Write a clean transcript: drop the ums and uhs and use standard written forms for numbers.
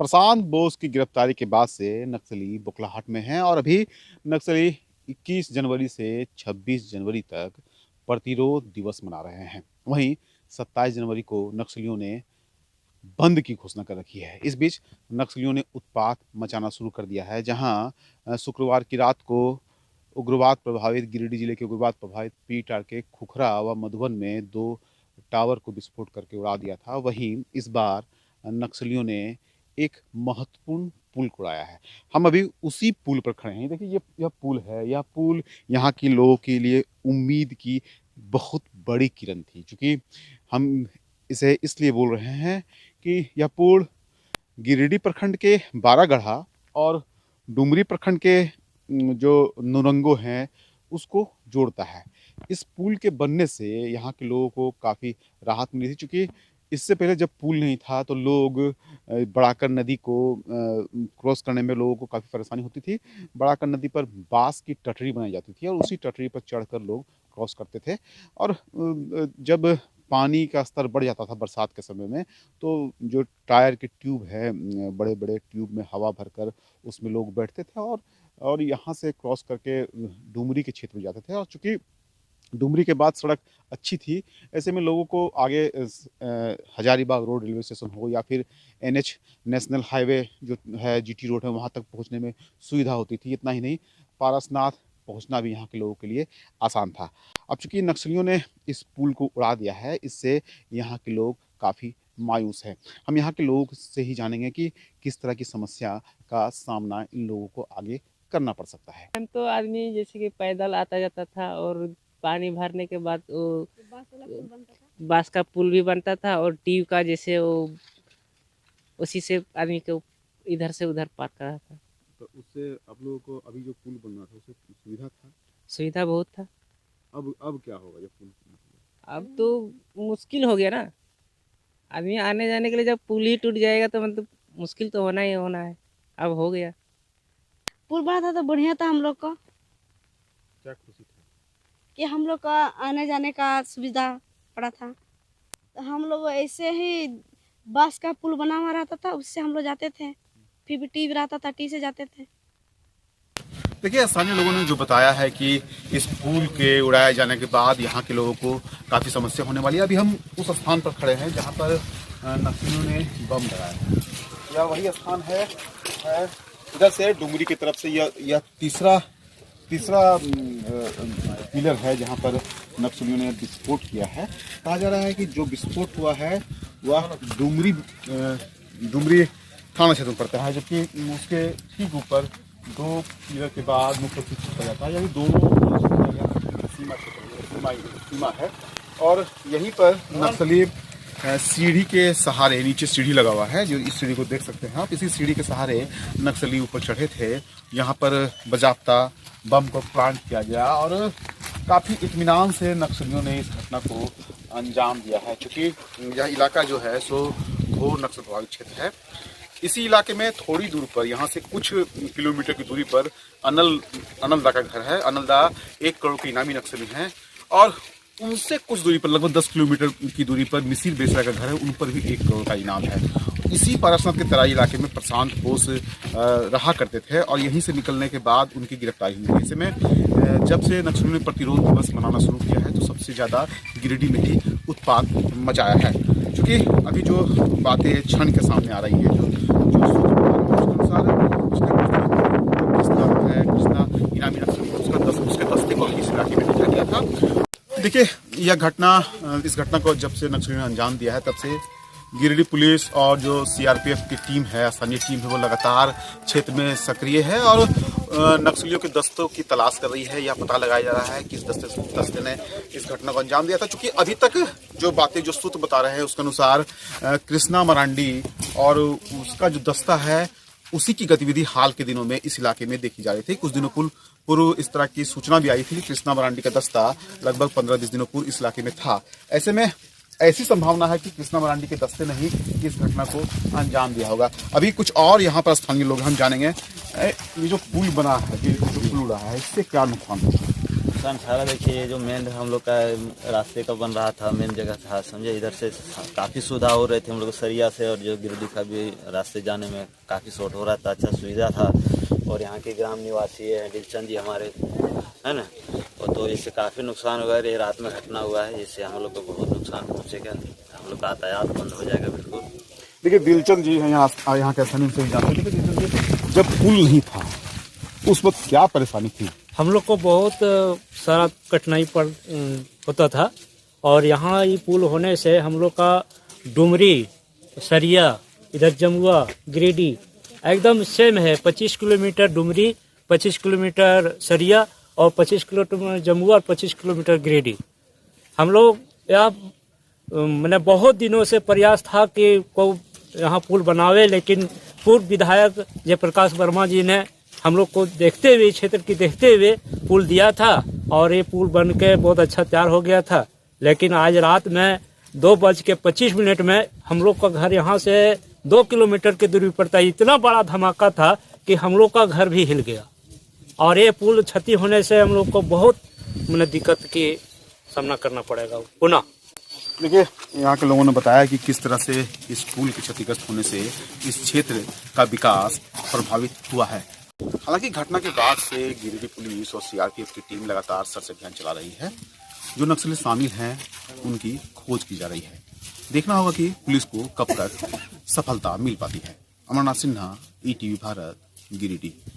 प्रशांत बोस की गिरफ्तारी के बाद से नक्सली बुखलाहट में हैं और अभी नक्सली 21 जनवरी से 26 जनवरी तक प्रतिरोध दिवस मना रहे हैं। वहीं 27 जनवरी को नक्सलियों ने बंद की घोषणा कर रखी है। इस बीच नक्सलियों ने उत्पात मचाना शुरू कर दिया है, जहां शुक्रवार की रात को उग्रवाद प्रभावित गिरिडीह जिले के उग्रवाद प्रभावित पीटार के खुखरा व मधुबन में 2 टावर को विस्फोट करके उड़ा दिया था। वहीं इस बार नक्सलियों ने एक महत्वपूर्ण पुल को उड़ाया है। हम अभी उसी पुल पर खड़े हैं। देखिए, ये यह पुल है। यह पुल यहाँ के लोगों के लिए उम्मीद की बहुत बड़ी किरण थी। चूँकि हम इसे इसलिए बोल रहे हैं कि यह पुल गिरिडीह प्रखंड के बारागढ़ा और डुमरी प्रखंड के जो नुरंगो हैं, उसको जोड़ता है। इस पुल के बनने से यहाँ के लोगों को काफ़ी राहत मिली थी। चूँकि इससे पहले जब पुल नहीं था तो लोग बड़ाकर नदी को क्रॉस करने में लोगों को काफ़ी परेशानी होती थी। बड़ाकर नदी पर बाँस की टटरी बनाई जाती थी और उसी टटरी पर चढ़कर लोग क्रॉस करते थे। और जब पानी का स्तर बढ़ जाता था बरसात के समय में, तो जो टायर के ट्यूब है, बड़े-बड़े ट्यूब में हवा भरकर उसमें लोग बैठते थे और यहाँ से क्रॉस करके डुमरी के क्षेत्र में जाते थे। और चूँकि डुमरी के बाद सड़क अच्छी थी, ऐसे में लोगों को आगे हजारीबाग रोड रेलवे स्टेशन हो या फिर एनएच नेशनल हाईवे जो है, जीटी रोड है, वहाँ तक पहुँचने में सुविधा होती थी। इतना ही नहीं, पारसनाथ पहुँचना भी यहाँ के लोगों के लिए आसान था। अब चूँकि नक्सलियों ने इस पुल को उड़ा दिया है, इससे यहाँ के लोग काफ़ी मायूस हैं। हम यहाँ के लोगों से ही जानेंगे कि किस तरह की समस्या का सामना इन लोगों को आगे करना पड़ सकता है। हम तो आदमी जैसे कि पैदल आता जाता था और पानी भरने के बाद वो बांस का पुल भी बनता था और ट्यूब का जैसे वो उसी से आदमी को इधर से उधर पार करा था। तो उससे आप लोगों को अभी जो पुल बन रहा था उससे सुविधा था। सुविधा बहुत था। अब क्या होगा जब पुल अब तो मुश्किल हो गया ना, आदमी आने जाने के लिए जब पुल ही टूट जाएगा तो मतलब मुश्किल तो होना ही होना है। अब हो गया। पुल बना था तो बढ़िया था हम लोग को, क्या खुशी थी कि हम लोग का आने जाने का सुविधा पड़ा था। तो हम लोग ऐसे ही बांस का पुल बना हुआ रहता था, उससे हम लोग जाते थे। फिर भी टी रहता था, टी से जाते थे। देखिए, स्थानीय लोगों ने जो बताया है कि इस पुल के उड़ाए जाने के बाद यहाँ के लोगों को काफ़ी समस्या होने वाली है। अभी हम उस स्थान पर खड़े हैं जहाँ पर नक्सलियों ने बम लगाया है। यह वही स्थान है। इधर से डुमरी की तरफ से यह तीसरा पिलर है जहाँ पर नक्सलियों ने विस्फोट किया है। कहा जा रहा है कि जो विस्फोट हुआ है वह डुमरी थाना क्षेत्र में पड़ता है, जबकि उसके ठीक ऊपर 2 पिलर के बाद मुख्य क्षेत्र पड़ जाता है। यानी दोनों सीमा है और यहीं पर नक्सली सीढ़ी के सहारे, नीचे सीढ़ी लगा हुआ है, जो इस सीढ़ी को देख सकते हैं आप, इसी सीढ़ी के सहारे नक्सली ऊपर चढ़े थे। यहाँ पर बाजाप्ता बम को प्लांट किया गया और काफ़ी इत्मीनान से नक्सलियों ने इस घटना को अंजाम दिया है। चूँकि यह इलाका जो है सो घोर नक्सल प्रभावित क्षेत्र है। इसी इलाके में थोड़ी दूर पर, यहाँ से कुछ किलोमीटर की दूरी पर अनलदा का घर है। अनलदा 1 करोड़ के इनामी नक्सली हैं और उनसे कुछ दूरी पर, लगभग 10 किलोमीटर की दूरी पर मिसिर बेसरा का घर है, उन पर भी 1 करोड़ का इनाम है। इसी पारसनाथ के तराई इलाके में प्रशांत बोस रहा करते थे और यहीं से निकलने के बाद उनकी गिरफ्तारी हुई। ऐसे में जब से नक्सलियों ने प्रतिरोध दिवस मनाना शुरू किया है तो सबसे ज़्यादा गिरिडीह में ही उत्पात मचाया है। क्योंकि अभी जो बातें क्षण के सामने आ रही है, जो इनामी नक्सली उसके दस्ते को इस इलाके में भेजा गया था। देखिए, इस घटना को जब से नक्सलियों ने अंजाम दिया है तब से गिरिडीह पुलिस और जो सीआरपीएफ की टीम है, स्थानीय टीम है, वो लगातार क्षेत्र में सक्रिय है और नक्सलियों के दस्तों की तलाश कर रही है। यह पता लगाया जा रहा है कि इस दस्ते ने इस घटना को अंजाम दिया था। चूँकि अभी तक जो बातें, जो सूत्र बता रहे हैं उसके अनुसार कृष्णा मरांडी और उसका जो दस्ता है, उसी की गतिविधि हाल के दिनों में इस इलाके में देखी जा रही थी। कुछ दिनों पूर्व इस तरह की सूचना भी आई थी कि कृष्णा मरांडी का दस्ता लगभग 15-20 दिनों पूर्व इस इलाके में था। ऐसे में ऐसी संभावना है कि कृष्णा मरांडी के दस्ते ने ही इस घटना को अंजाम दिया होगा। अभी कुछ और यहाँ पर स्थानीय लोग हम जानेंगे। ये जो पुल बना है, जो पुल उड़ा है, इससे क्या नुकसान होगा? नुकसान सारा देखिए, ये जो मेन हम लोग का रास्ते का बन रहा था, मेन जगह था समझे, इधर से काफ़ी सुविधा हो रही थी हम लोग को सरिया से, और जो गिरिडीह का भी रास्ते जाने में काफ़ी शॉर्ट हो रहा था, अच्छा सुविधा था। और यहाँ के ग्राम निवासी है दिलचंद जी हमारे, है ना, और तो इससे काफ़ी नुकसान हुआ है। ये रात में घटना हुआ है, इससे हम लोग को बहुत नुकसान पहुँचेगा, हम लोग का यातायात बंद हो जाएगा बिल्कुल। देखिए दिलचंद जी हैं यहाँ के स्थानीय से जानते हैं। देखिए दिलचंद जी, जब पुल नहीं था उस वक्त क्या परेशानी थी? हम लोग को बहुत सारा कठिनाई होता था, और यहाँ ये पुल होने से हम लोग का डुमरी, सरिया, इधर जमुआ, गिरिडीह एकदम सेम है। 25 किलोमीटर डुमरी, 25 किलोमीटर सरिया और 25 किलोमीटर जमुआ और 25 किलोमीटर गिरिडीह। हम लोग यहाँ मैंने बहुत दिनों से प्रयास था कि को यहाँ पुल बनावे, लेकिन पूर्व विधायक जयप्रकाश वर्मा जी ने हम लोग को देखते हुए, क्षेत्र की देखते हुए पुल दिया था, और ये पुल बन के बहुत अच्छा तैयार हो गया था। लेकिन आज रात में 2:25 में हम लोग का घर यहाँ से 2 किलोमीटर की दूरी पड़ता है। इतना बड़ा धमाका था कि हम लोग का घर भी हिल गया, और ये पुल क्षति होने से हम लोग को बहुत दिक्कत की सामना करना पड़ेगा पुनः। देखिए यहाँ के लोगों ने बताया कि किस तरह से इस पुल के क्षतिग्रस्त होने से इस क्षेत्र का विकास प्रभावित हुआ है। हालांकि घटना के बाद से गिरिडीह पुलिस और सीआरपीएफ की टीम लगातार सर्च अभियान चला रही है। जो नक्सली शामिल हैं उनकी खोज की जा रही है। देखना होगा कि पुलिस को कब तक सफलता मिल पाती है। अमरनाथ सिन्हा, ETV भारत, गिरिडीह।